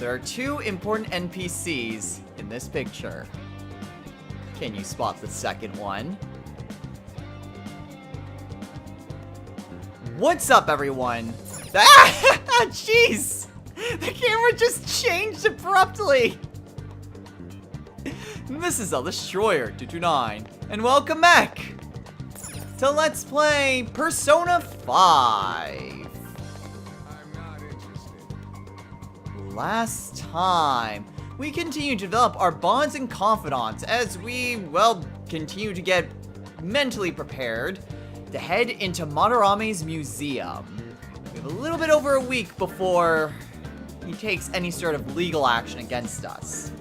There are two important NPCs in this picture. Can you spot the second one? What's up, everyone? Ah! Jeez! The camera just changed abruptly! This is El Destroyer 229, and welcome back to Let's Play Persona 5. Last time, we continued to develop our bonds and confidants as we, well, continue to get mentally prepared to head into Madarame's museum. We have a little bit over a week before he takes any sort of legal action against us.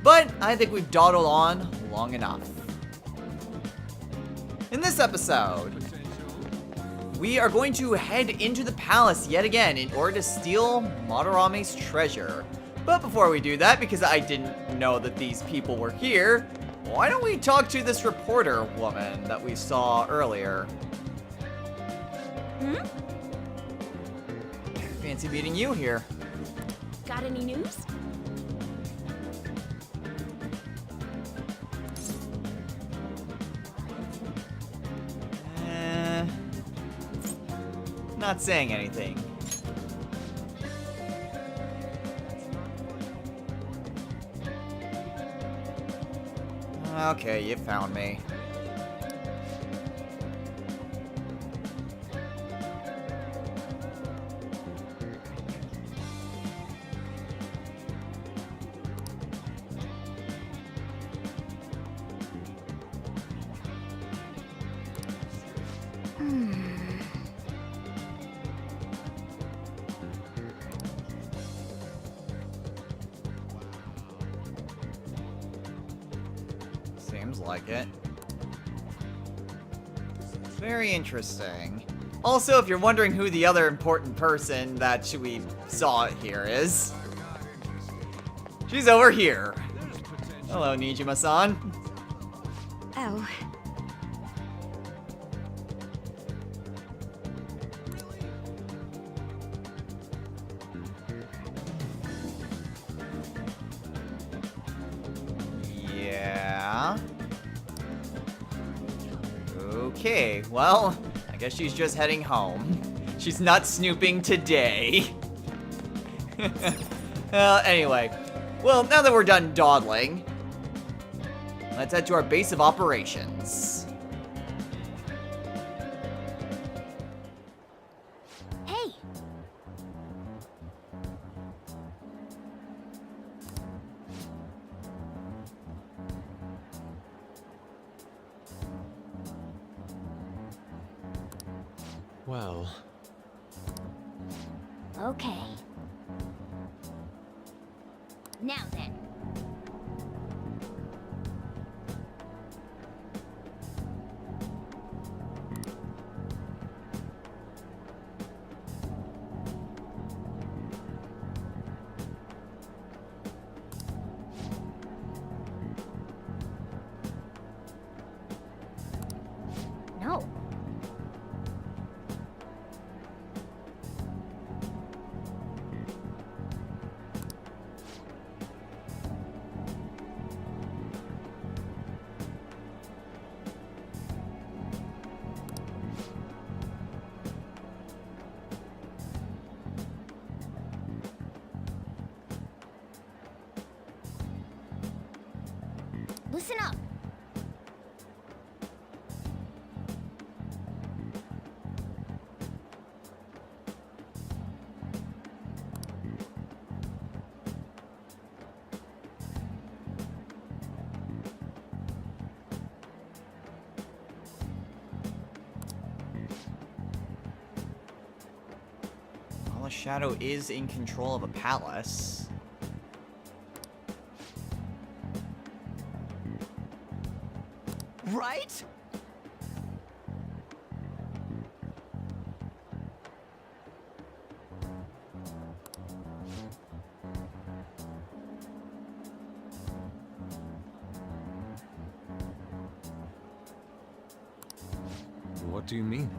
But I think we've dawdled on long enough. In this episode, we are going to head into the palace yet again in order to steal Madarame's treasure. But before we do that, because I didn't know that these people were here, why don't we talk to this reporter woman that we saw earlier? Fancy meeting you here. Got any news? Not saying anything. Okay, you found me. Seems like it. Very interesting. Also, if you're wondering who the other important person that we saw here is, she's over here. Hello, Nijima-san. Oh. Yeah. Okay, well, I guess she's just heading home. She's not snooping today. Anyway. Well, now that we're done dawdling, let's head to our base of operations. Hey. Well, Okay. Now then. No. Listen up. Well, a shadow is in control of a palace. right? What do you mean?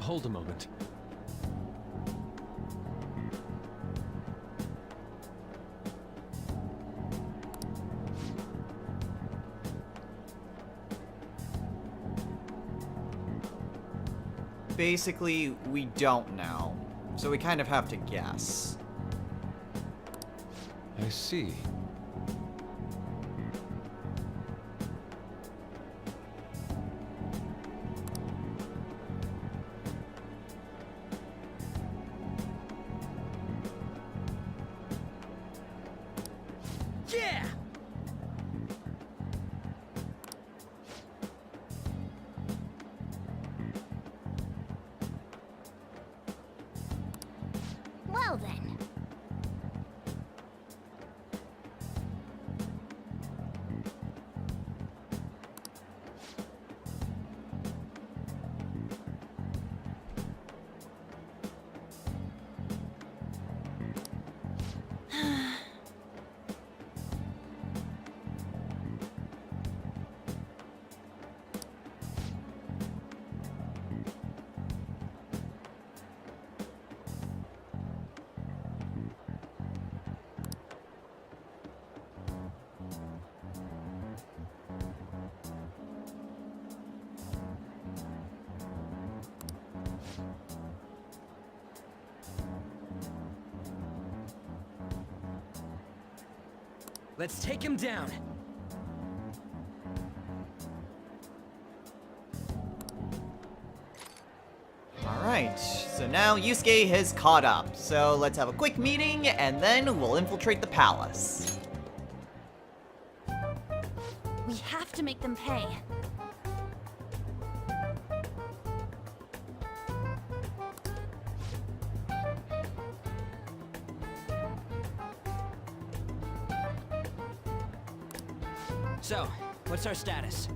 hold a moment. Basically, we don't know. So we kind of have to guess. I see. Yeah! Well then. Let's take him down. Alright, so now Yusuke has caught up. So let's have a quick meeting and then we'll infiltrate the palace. We have to make them pay. So, what's our status?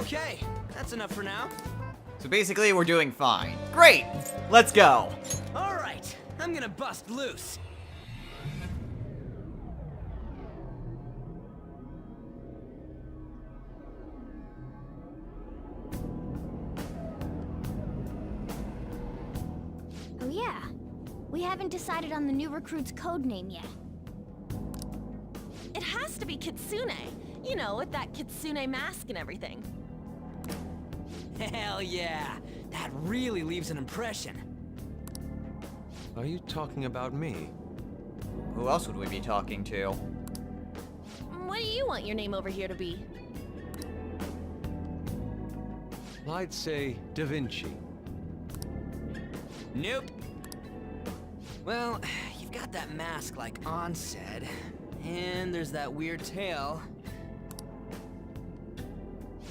Okay, that's enough for now. So basically, we're doing fine. Great! Let's go! All right, I'm gonna bust loose. Oh yeah. We haven't decided on the new recruit's code name yet. It has to be Kitsune. You know, with that Kitsune mask and everything. Hell yeah, that really leaves an impression. Are you talking about me? Who else would we be talking to? What do you want your name over here to be? I'd say Da Vinci. Nope. Well, you've got that mask like An said, and there's that weird tail.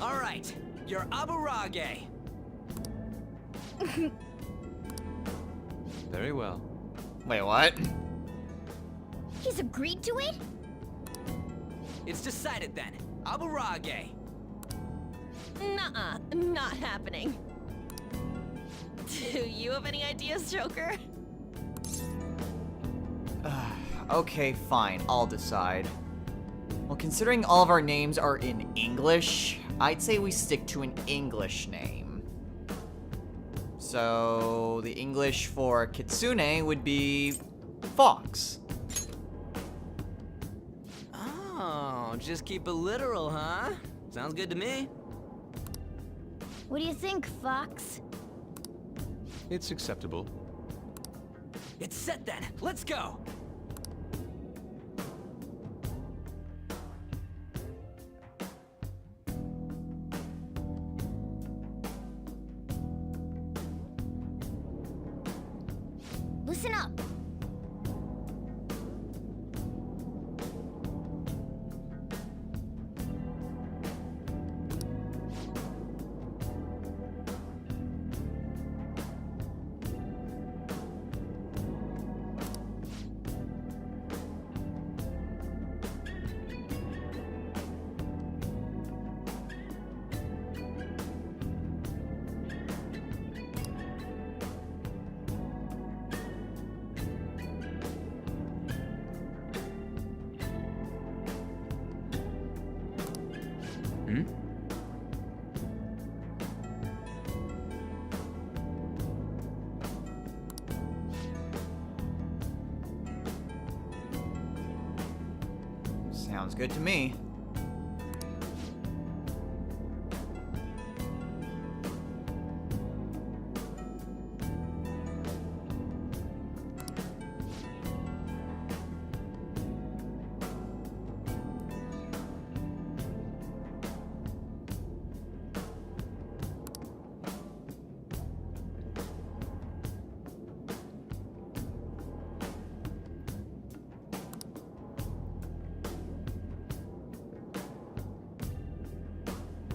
All right, you're Aburage. Very well. Wait, what? He's agreed to it? It's decided then. Aburage. Nuh-uh, not happening. Do you have any ideas, Joker? Okay, fine, I'll decide. Well, considering all of our names are in English, I'd say we stick to an English name. So, the English for Kitsune would be Fox. Oh, just keep it literal, huh? Sounds good to me. What do you think, Fox? It's acceptable. It's set then. Let's go. Listen up. Sounds good to me.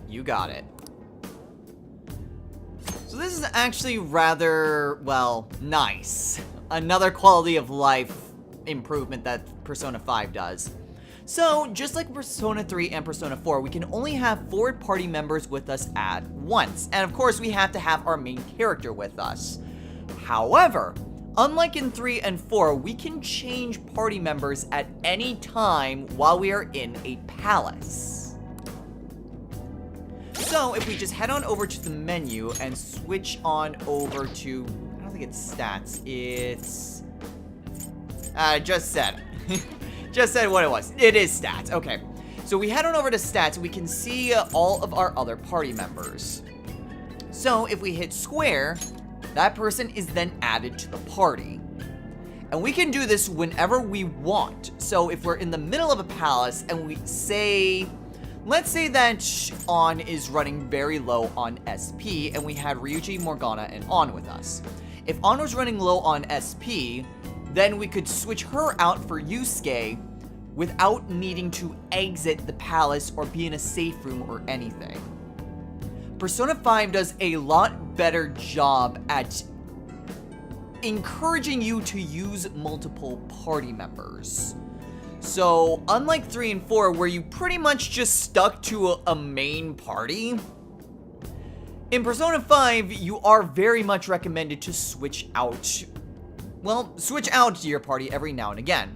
You got it. So this is actually rather, well, nice. Another quality of life improvement that Persona 5 does. So, just like Persona 3 and Persona 4, we can only have 4 party members with us at once. And of course, we have to have our main character with us. However, unlike in 3 and 4, we can change party members at any time while we are in a palace. So, if we just head on over to the menu and switch on over to, I don't think it's stats, it's, just said, just said what it was. It is stats, okay. So we head on over to stats, we can see all of our other party members. So, if we hit square, that person is then added to the party. And we can do this whenever we want. So, if we're in the middle of a palace and we say, let's say that An is running very low on SP, and we had Ryuji, Morgana, and An with us. If An was running low on SP, then we could switch her out for Yusuke without needing to exit the palace or be in a safe room or anything. Persona 5 does a lot better job at encouraging you to use multiple party members. So, unlike 3 and 4, where you pretty much just stuck to a main party, in Persona 5, you are very much recommended to switch out. Well, switch out to your party every now and again.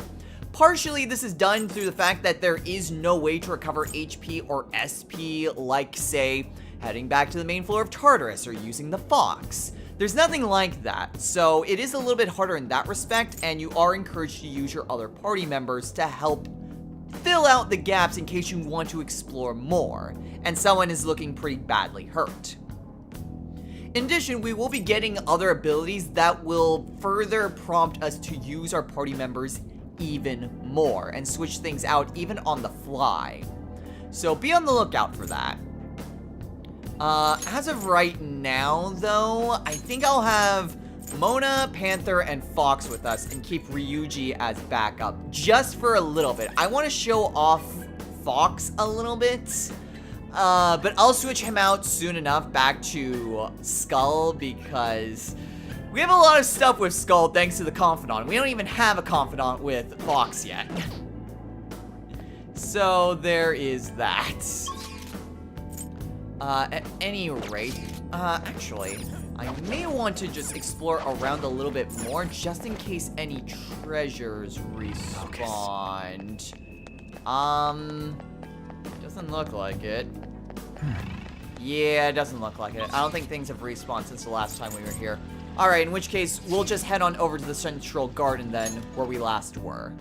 Partially, this is done through the fact that there is no way to recover HP or SP, like, say, heading back to the main floor of Tartarus or using the Fox. There's nothing like that, so it is a little bit harder in that respect, and you are encouraged to use your other party members to help fill out the gaps in case you want to explore more, and someone is looking pretty badly hurt. In addition, we will be getting other abilities that will further prompt us to use our party members even more, and switch things out even on the fly. So be on the lookout for that. As of right now, though, I think I'll have Mona, Panther, and Fox with us and keep Ryuji as backup just for a little bit. I want to show off Fox a little bit, but I'll switch him out soon enough back to Skull because we have a lot of stuff with Skull thanks to the Confidant. We don't even have a Confidant with Fox yet. So there is that. At any rate, actually, I may want to just explore around a little bit more just in case any treasures respawned. Doesn't look like it. Yeah, it doesn't look like it. I don't think things have respawned since the last time we were here. Alright, in which case, we'll just head on over to the Central Garden then, where we last were.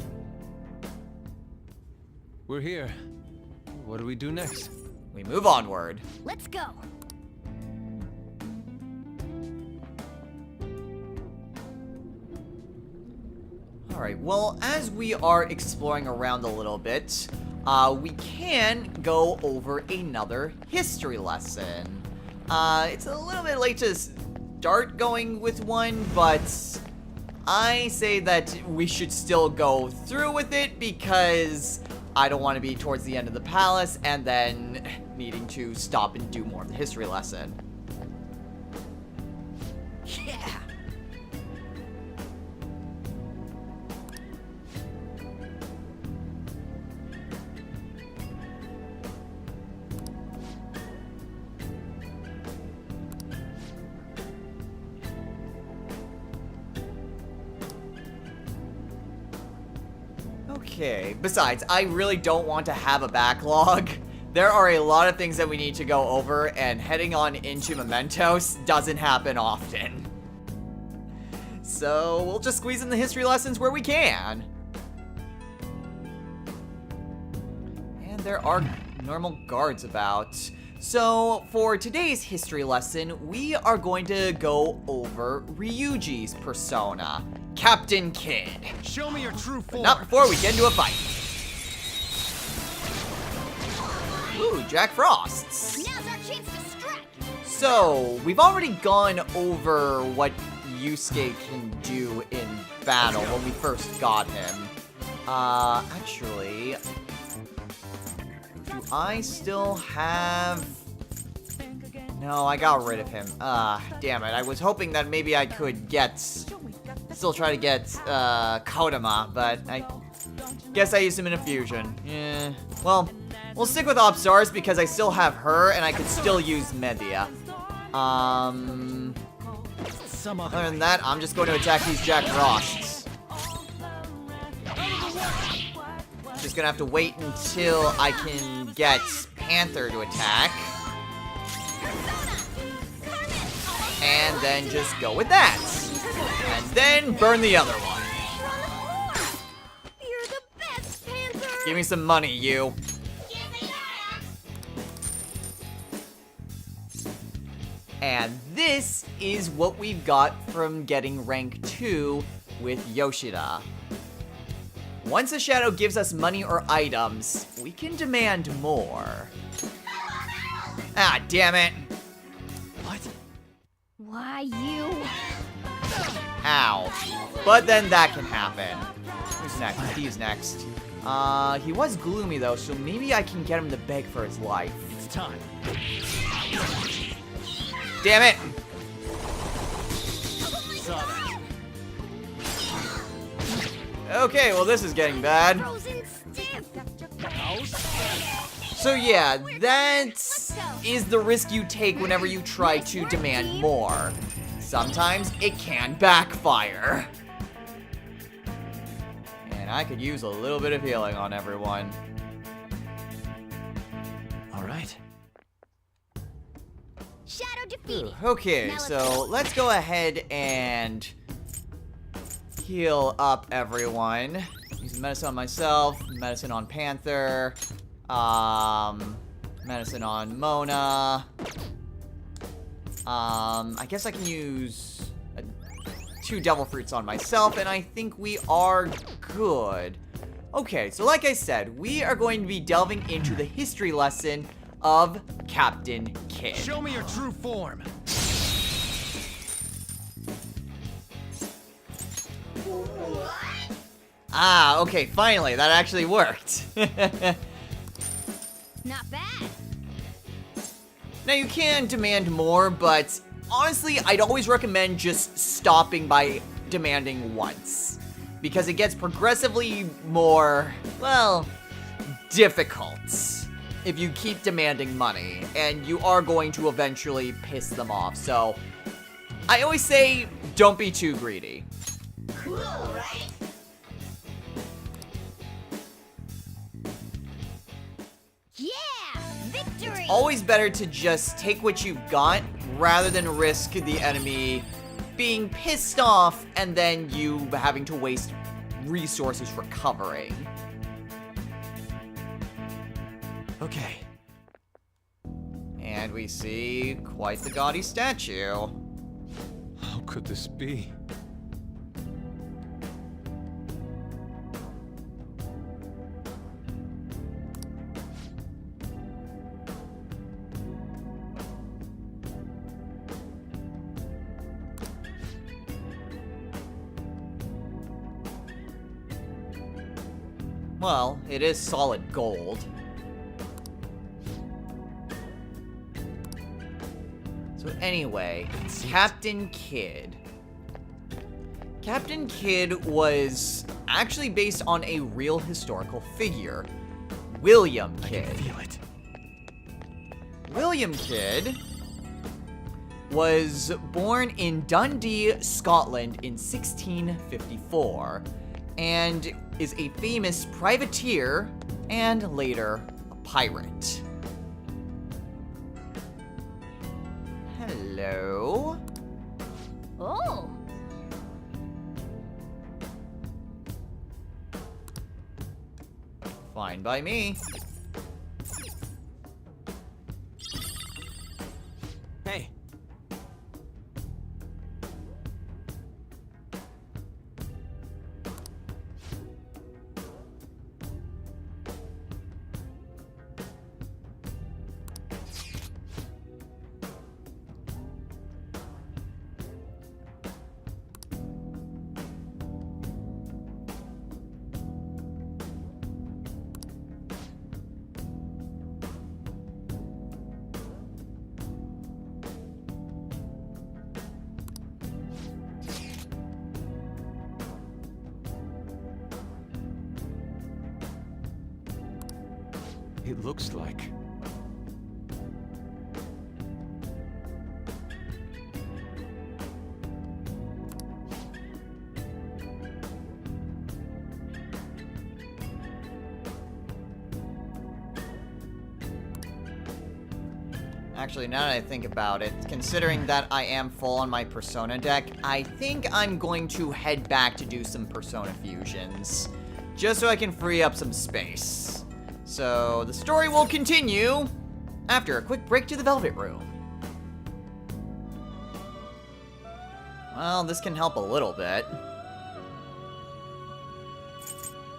We're here. What do we do next? We move onward. Let's go. Alright, well, as we are exploring around a little bit, we can go over another history lesson. It's a little bit late to start going with one, but I say that we should still go through with it because I don't want to be towards the end of the palace and then needing to stop and do more of the history lesson. Yeah! Okay, besides, I really don't want to have a backlog. There are a lot of things that we need to go over, and heading on into Mementos doesn't happen often. So, we'll just squeeze in the history lessons where we can. there are normal guards about. So, for today's history lesson, we are going to go over Ryuji's persona, Captain Kidd. Show me your true form. Not before we get into a fight. Ooh, Jack Frost's. Now's our chance to strike. So, we've already gone over what Yusuke can do in battle when we first got him. Actually, do I still have... No, I got rid of him. Damn it. I was hoping that maybe I could still try to get, Kodama, but I guess I used him in a fusion. Yeah. Well, we'll stick with Opstars because I still have her and I could still use Medea. Other than that, I'm just going to attack these Jack Frosts. Just gonna have to wait until I can get Panther to attack. And then just go with that. And then burn the other one. You're the best, Panther. Give me some money, you. And this is what we've got from getting rank 2 with Yoshida. Once a shadow gives us money or items, we can demand more. Ah, damn it. What? Why you? Ow. But then that can happen. Who's next? He's next. He was gloomy though, so maybe I can get him to beg for his life. It's time. Damn it! Saw that. Okay, well this is getting bad. Frozen stiff. So yeah, that is the risk you take whenever you try to demand more. Sometimes it can backfire. And I could use a little bit of healing on everyone. All right. Shadow defeated. Okay, Now let's so go. let's go ahead and heal up everyone. Use medicine on myself, medicine on Panther, medicine on Mona. I guess I can use 2 devil fruits on myself, and I think we are good. Okay, so like I said, we are going to be delving into the history lesson of Captain Kidd. Show me your true form. Ah, okay, finally, that actually worked. Not bad. Now, you can demand more, but honestly, I'd always recommend just stopping by demanding once. Because it gets progressively more, well, difficult if you keep demanding money, and you are going to eventually piss them off. So, I always say, don't be too greedy. Cool, right? Yeah! Victory! Always better to just take what you've got rather than risk the enemy being pissed off and then you having to waste resources recovering. Okay. And we see quite the gaudy statue. How could this be? Well, it is solid gold. So anyway, Captain Kidd. Captain Kidd was actually based on a real historical figure, William Kidd. Feel it. William Kidd was born in Dundee, Scotland in 1654, and is a famous privateer and later a pirate. Hello? Oh! Fine by me. It looks like... Actually, now that I think about it, considering that I am full on my Persona deck, I think I'm going to head back to do some Persona fusions, just so I can free up some space. So, the story will continue after a quick break to the Velvet Room. Well, this can help a little bit.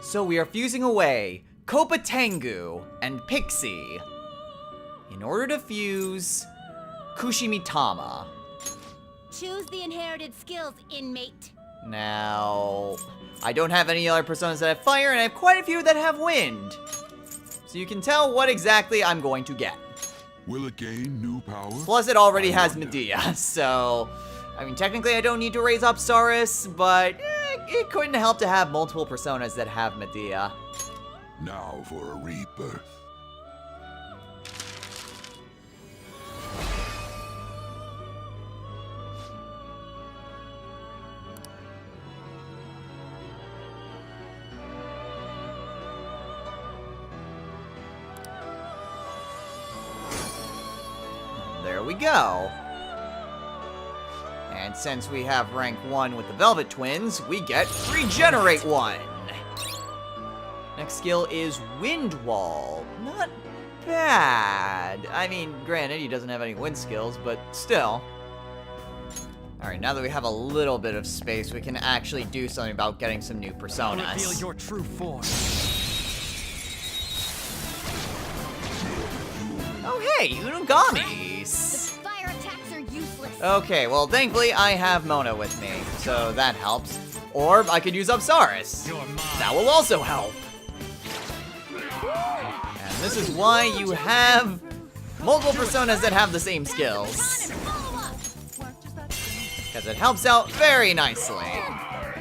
So we are fusing away Kopa Tengu and Pixie in order to fuse Kushimitama. Choose the inherited skills, inmate. Now, I don't have any other personas that have fire, and I have quite a few that have wind. So you can tell what exactly I'm going to get. Will it gain new power? Plus, it already has Medea, so... I mean, technically I don't need to raise Apsaris, but it couldn't help to have multiple personas that have Medea. Now for a rebirth. There we go. And since we have rank 1 with the Velvet Twins, we get Regenerate 1. Next skill is Wind Wall. Not bad. I mean, granted, he doesn't have any wind skills, but still. Alright, now that we have a little bit of space, we can actually do something about getting some new personas. Reveal your true form. Oh hey, Unogamis! The fire attacks are useless. Okay, well thankfully I have Mona with me, so that helps. Or I could use Apsaris. You're mine. That will also help. And this is why you have multiple personas that have the same skills. Because it helps out very nicely.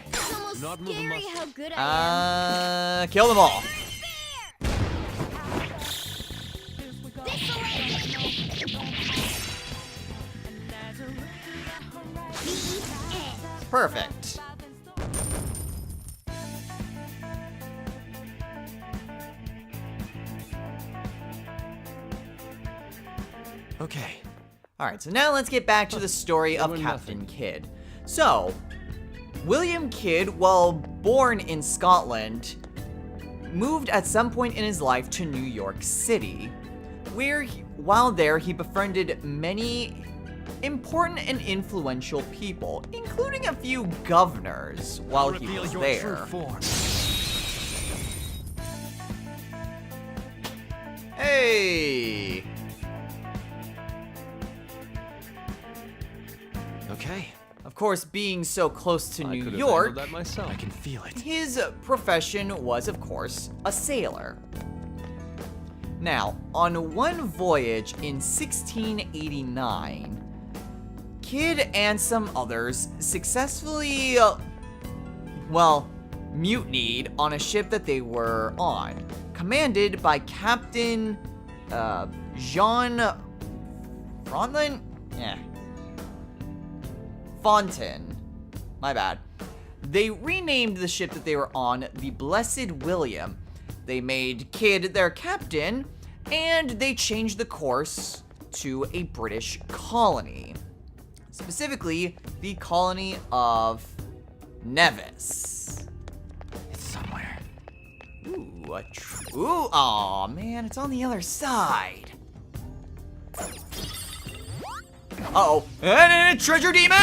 It's almost Not moving scary muscle. how good I am. Kill them all. Perfect. Okay. Alright, so now let's get back to the story of Doing Captain nothing. Kidd. So, William Kidd, while born in Scotland, moved at some point in his life to New York City, where, while there, he befriended many important and influential people, including a few governors while he Reveal was your there. true form. Hey! Okay. Of course, being so close to I New could have York, handled that myself. I can feel it. his profession was, of course, a sailor. Now, on one voyage in 1689, Kidd and some others successfully, mutinied on a ship that they were on, commanded by Captain, Jean Frontlin? Yeah. Fontaine. My bad. They renamed the ship that they were on the Blessed William. They made Kidd their captain, and they changed the course to a British colony. Specifically, the colony of Nevis. It's somewhere. Ooh, aw, man, it's on the other side. Uh-oh, and a treasure demon!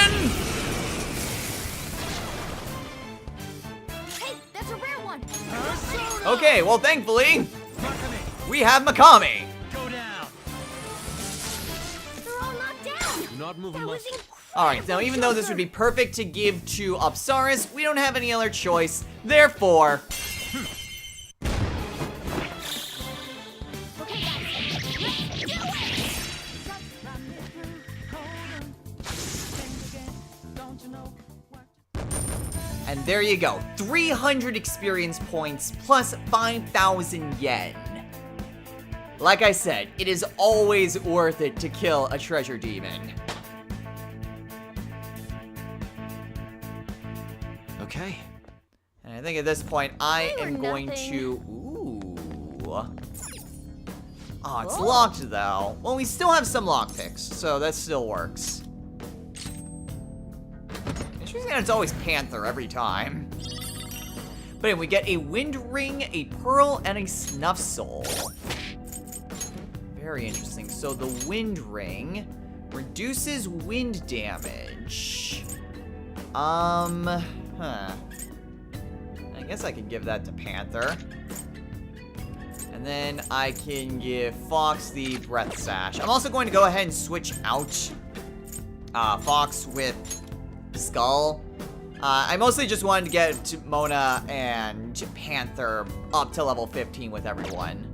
Hey, that's a rare one. Okay, well, thankfully, we have Mikami. Go down. They're all knocked down. Do not move a That was muscle. Alright, now even though this would be perfect to give to Apsaris, we don't have any other choice. Therefore, Okay, guys, let's do it. and there you go. 300 experience points plus 5,000 yen. like I said, it is always worth it to kill a treasure demon. Okay. And I think at this point, I They were am going nothing. to... Ooh. Oh, it's locked, though. Well, we still have some lockpicks, so that still works. Interesting that it's always Panther every time. But anyway, we get a Wind Ring, a Pearl, and a Snuff Soul. Very interesting. So the Wind Ring reduces wind damage. Huh. I guess I could give that to Panther. And then I can give Fox the Breath Sash. I'm also going to go ahead and switch out Fox with Skull. I mostly just wanted to get Mona and Panther up to level 15 with everyone.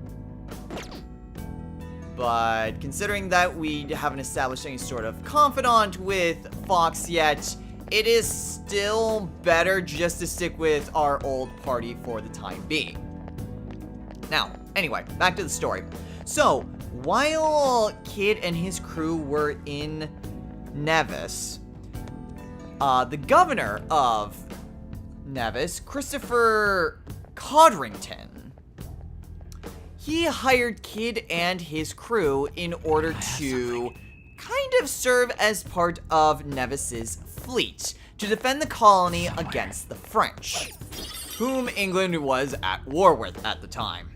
But considering that we haven't established any sort of confidant with Fox yet, it is still better just to stick with our old party for the time being. Now, anyway, back to the story. So, while Kid and his crew were in Nevis, the governor of Nevis, Christopher Codrington, he hired Kid and his crew in order to kind of serve as part of Nevis's fleet to defend the colony against the French, whom England was at war with at the time.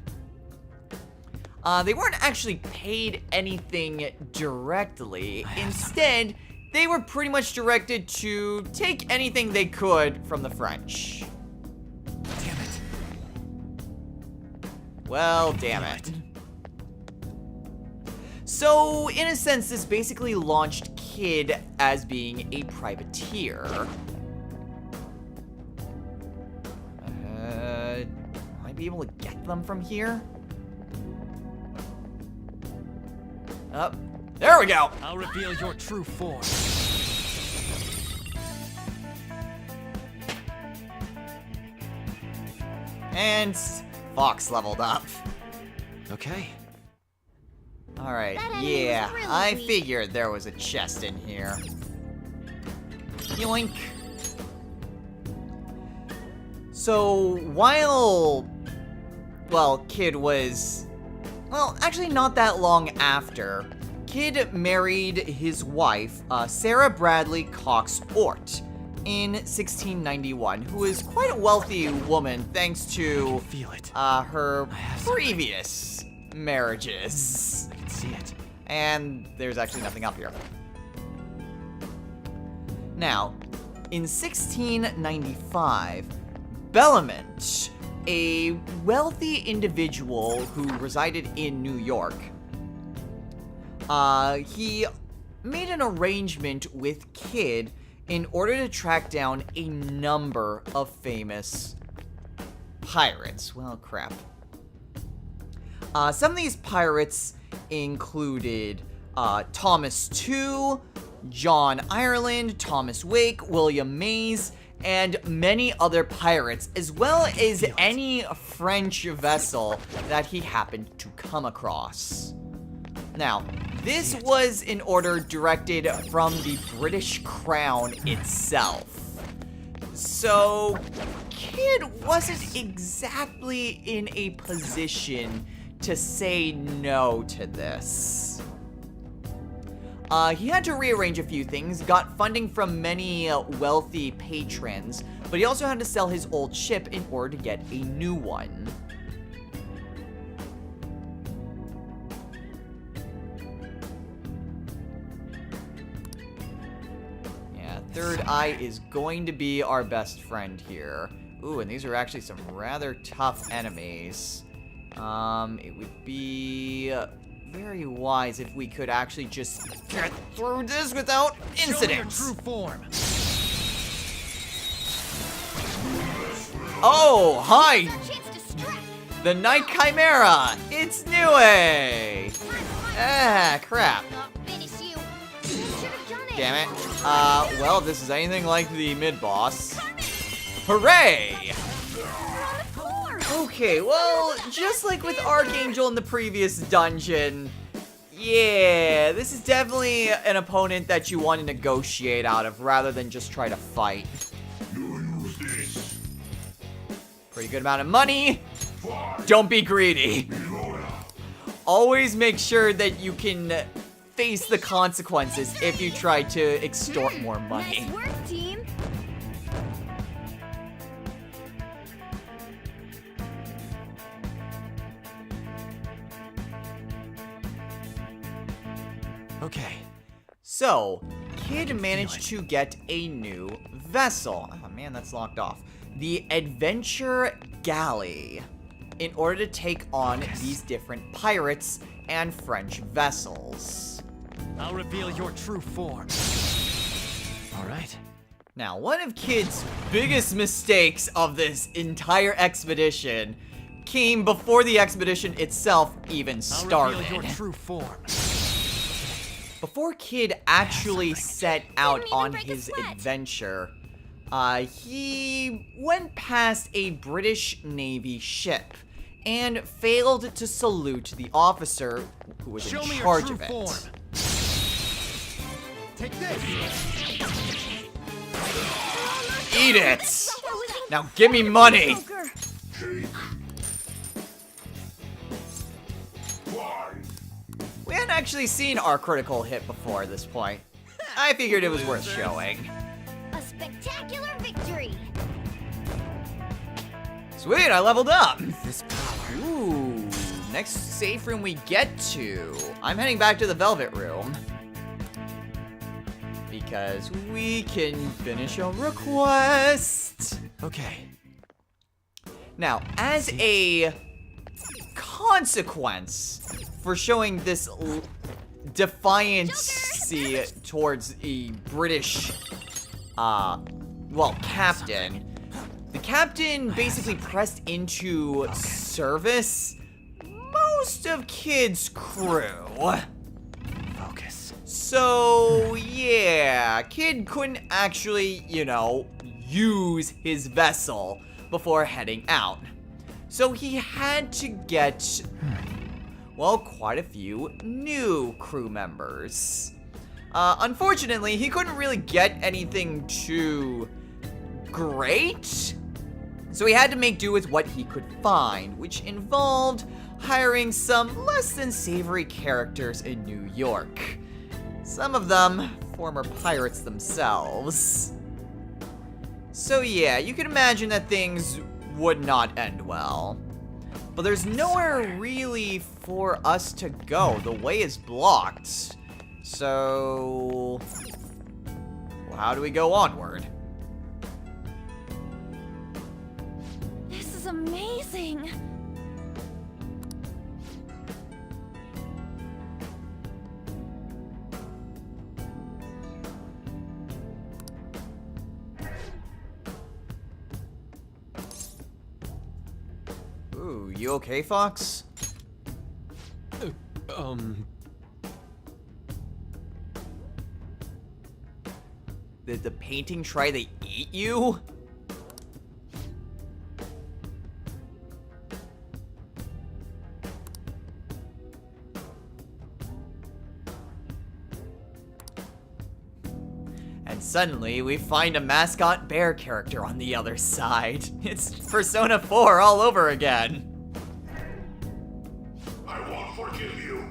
They weren't actually paid anything directly. Instead, they were pretty much directed to take anything they could from the French. Damn it. Well, damn it. So, in a sense, this basically launched Kid as being a privateer. Will I be able to get them from here? Oh, there we go! I'll reveal your true form. And Fox leveled up. Okay. Alright, That enemy yeah, was really I weak. figured there was a chest in here. Yoink. So, while, well, Kid was, well, actually not that long after, Kid married his wife, Sarah Bradley Cox Ort, in 1691, who is quite a wealthy woman thanks to Feel it. her I have something. previous marriages. I can see it. And there's actually nothing up here. Now, in 1695, Bellamont, a wealthy individual who resided in New York, he made an arrangement with Kid in order to track down a number of famous pirates. Well, crap. Some of these pirates included Thomas Tew, John Ireland, Thomas Wake, William Mays, and many other pirates, as well as any French vessel that he happened to come across. Now, this was an order directed from the British Crown itself. So, Kid wasn't exactly in a position to say no to this. He had to rearrange a few things, got funding from many wealthy patrons, but he also had to sell his old ship in order to get a new one. Yeah, Third Eye is going to be our best friend here. Ooh, and these are actually some rather tough enemies. It would be very wise if we could actually just get through this without Show me your incidents. true form. Oh, hi, Our chance to strike. the Night Chimera. It's Nue. Ah, crap. I'll finish you. Should have done it. Damn it. Well, if this is anything like the mid-boss. Hooray! We're on the floor. Okay, well, just like with Archangel in the previous dungeon, yeah, this is definitely an opponent that you want to negotiate out of rather than just try to fight. Pretty good amount of money. Don't be greedy. Always make sure that you can face the consequences if you try to extort more money. Nice work, team. Okay. So, Kid managed to get a new vessel. Oh man, that's locked off. The Adventure Galley. In order to take on these different pirates and French vessels. I'll reveal your true form. All right. Now, one of Kid's biggest mistakes of this entire expedition came before the expedition itself even I'll started. reveal your true form. Before Kid actually set out Didn't even on break a his sweat. adventure, he went past a British Navy ship and failed to salute the officer who was Show in me your charge true of it. form. Take this. Eat it! Now give me money! Joker. We hadn't actually seen our critical hit before at this point. I figured it was worth showing. A spectacular victory. Sweet, I leveled up! This power. Ooh, next safe room we get to. I'm heading back to the Velvet Room. Because we can finish a request. Okay. Now, as a consequence for showing this defiancy towards a British, captain, the captain basically pressed into service most of Kid's crew. Focus. So, yeah, Kid couldn't actually, use his vessel before heading out. So he had to get, quite a few new crew members. Unfortunately, he couldn't really get anything too great. So he had to make do with what he could find, which involved hiring some less than savory characters in New York. Some of them former pirates themselves. So yeah, you can imagine that things would not end well. But there's nowhere really for us to go. The way is blocked. So, how do we go onward? This is amazing. Ooh, you okay, Fox? Did the painting try to eat you? And suddenly, we find a mascot bear character on the other side. It's Persona 4 all over again. I won't forgive you.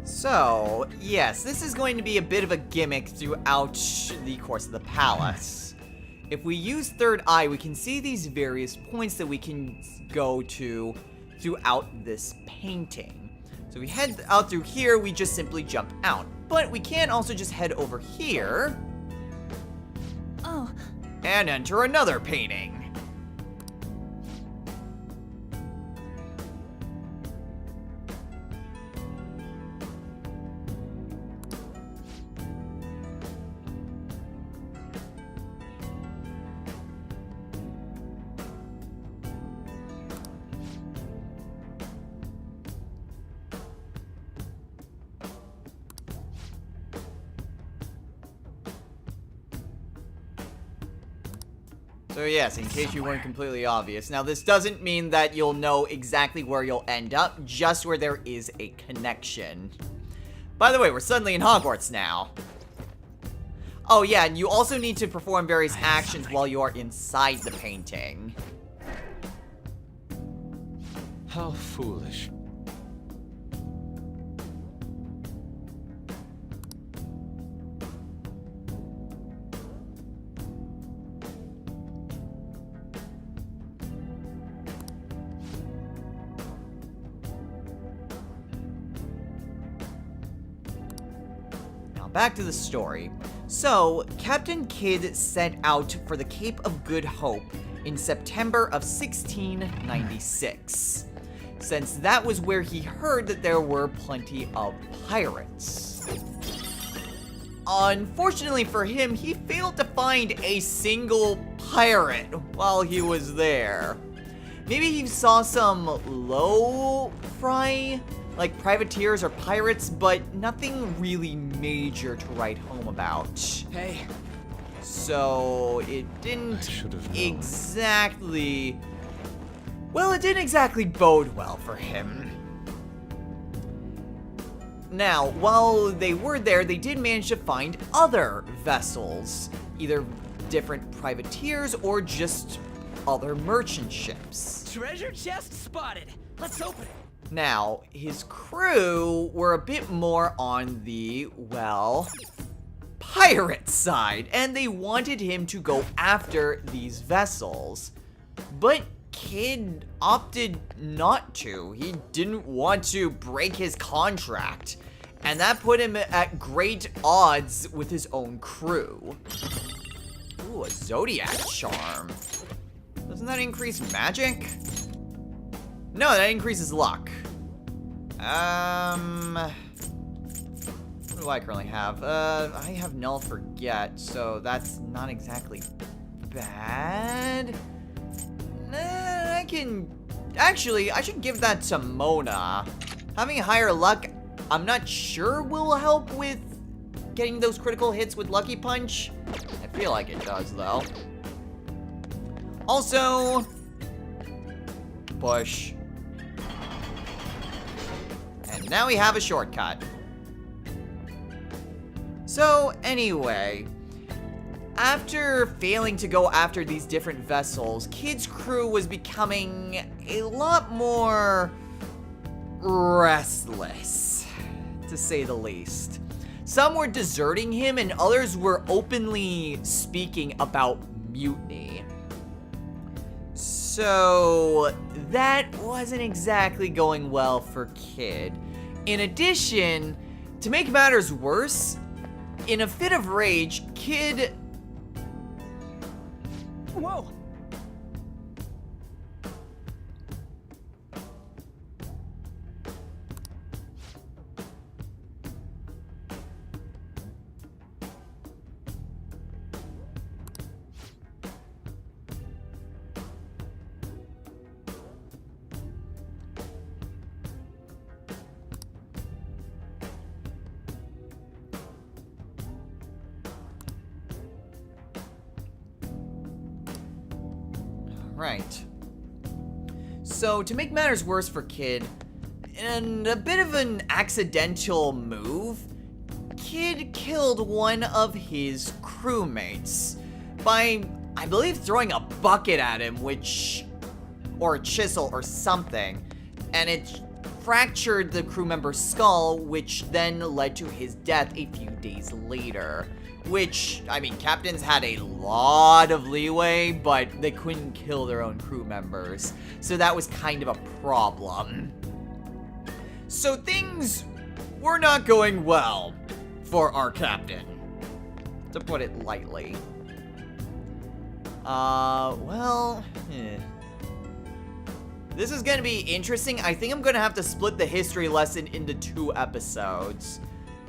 So, yes, this is going to be a bit of a gimmick throughout the course of the palace. If we use Third Eye, we can see these various points that we can go to throughout this painting. So we head out through here, we just simply jump out. But we can also just head over here Oh, and enter another painting. So yes, in case you weren't completely obvious. Now this doesn't mean that you'll know exactly where you'll end up, just where there is a connection. By the way, we're suddenly in Hogwarts now. Oh yeah, and you also need to perform various actions while you are inside the painting. How foolish. Now back to the story. So, Captain Kidd set out for the Cape of Good Hope in September of 1696, since that was where he heard that there were plenty of pirates. Unfortunately for him, he failed to find a single pirate while he was there. Maybe he saw some low-fry, like privateers or pirates, but nothing really major to write home about. Hey, So it didn't should have known. exactly... Well, it didn't exactly bode well for him. Now, while they were there, they did manage to find other vessels. Either different privateers or just other merchant ships. treasure chest spotted. Let's open it. Now, his crew were a bit more on the, well, pirate side, and they wanted him to go after these vessels. But Kidd opted not to. He didn't want to break his contract, and that put him at great odds with his own crew. Ooh, a Zodiac Charm. Doesn't that increase magic? No, that increases luck. What do I currently have? I have Null Forget, so that's not exactly bad. I can... Actually, I should give that to Mona. Having higher luck, I'm not sure will help with getting those critical hits with Lucky Punch. I feel like it does, though. Also... push. And now we have a shortcut. So, anyway, after failing to go after these different vessels, Kidd's crew was becoming a lot more restless, to say the least. Some were deserting him, and others were openly speaking about mutiny. So, that wasn't exactly going well for Kidd. In addition, to make matters worse, in a fit of rage, Kidd... Whoa. Right. So, to make matters worse for Kidd, in a bit of an accidental move, Kidd killed one of his crewmates by, I believe, throwing a bucket at him, or a chisel or something, and it fractured the crew member's skull, which then led to his death a few days later. Which, I mean, captains had a lot of leeway, but they couldn't kill their own crew members. So that was kind of a problem. So things were not going well for our captain, to put it lightly. This is gonna be interesting. I think I'm gonna have to split the history lesson into 2 episodes,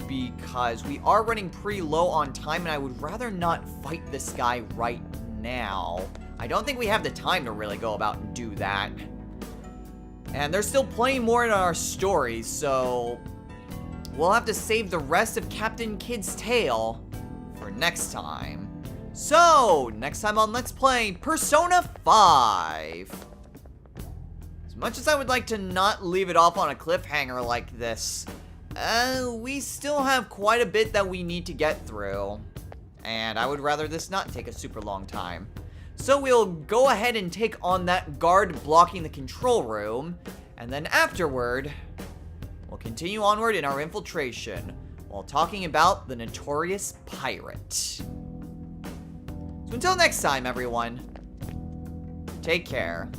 because we are running pretty low on time, and I would rather not fight this guy right now. I don't think we have the time to really go about and do that. And there's still plenty more in our story, so we'll have to save the rest of Captain Kidd's tale for next time. So, next time on Let's Play Persona 5. As much as I would like to not leave it off on a cliffhanger like this, we still have quite a bit that we need to get through. And I would rather this not take a super long time. So we'll go ahead and take on that guard blocking the control room, and then afterward, we'll continue onward in our infiltration, while talking about the notorious pirate. So until next time, everyone, take care.